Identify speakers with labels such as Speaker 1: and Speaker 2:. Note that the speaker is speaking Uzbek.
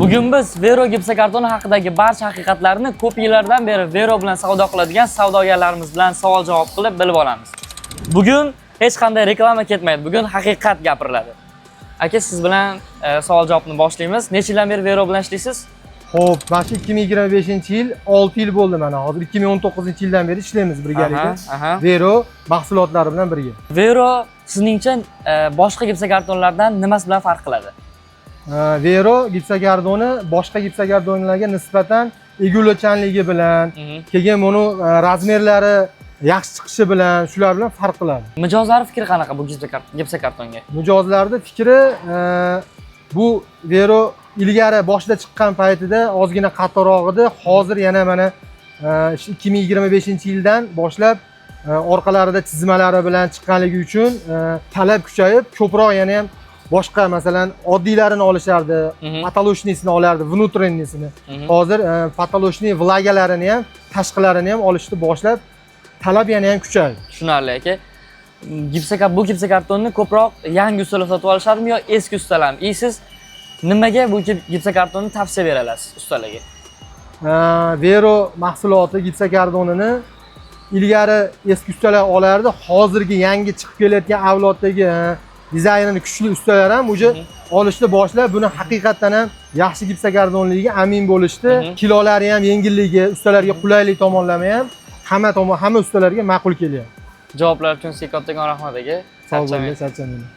Speaker 1: Bugun biz Vero gipsokartoni haqidagi barcha haqiqatlarni ko'p yillardan beri Vero bilan savdo qiladigan savdogarlarimiz bilan savol-javob qilib bilib olamiz. Bugun hech qanday reklama ketmaydi. Bugun haqiqat gapiriladi. Aka, siz bilan savol-javobni boshlaymiz. Necha yildan beri Vero bilan ishlaysiz?
Speaker 2: Xo'p, mana shu 2025-yil 6 yil bo'ldi mana. Hozir 2019-yildan beri ishlaymiz birgalikda. Vero mahsulotlari bilan birga.
Speaker 1: Vero sizningcha boshqa gipsokartonlardan nimasi bilan farq qiladi?
Speaker 2: Vero gipsokardoni boshqa gipsokardonlarga nisbatan egiluvchanligi bilan, keyin buni razmerlari yaxshi chiqishi bilan, shular bilan farq qiladi.
Speaker 1: Mijozlar fikri qanaqa bu gipsokartonga?
Speaker 2: Mijozlarning fikri bu Vero ilgari boshida chiqqan paytida ozgina qattiqroq edi. Hozir yana mana 2025-yildan boshlab orqalarida chizmalari bilan chiqqanligi uchun talab kuchayib, ko'proq yana ham boshqa masalan oddiylarini olishardi, patolochnisini olardi, внутреннисini. Hozir patolochniy vlagalarini ham, tashqilarini ham olishni boshlab, talab yana ham kuchaydi.
Speaker 1: Tushunarli aka. Bu gipsokartonni ko'proq yangi ustalar sotib olishadimi yo eski ustalarmi? Siz nimaga bu gipsokartonni tavsiya berasiz ustalarga?
Speaker 2: Vero mahsuloti gipsokardonini ilgari eski ustalar olardi. Hozirgi yangi chiqib kelayotgan avloddagi dizaynini kuchli ustalar ham o'sha olishni boshlab, buni haqiqatan ham yaxshi gipsokardonligiga amin bo'lishdi. Kilolari ham yengilligi, ustalarga qulaylik tomonlama ham hamma ustalarga ma'qul kelyapti.
Speaker 1: Javoblar uchun sizga kattakon rahmat aka.
Speaker 2: Sog' bo'ling, charchamayman.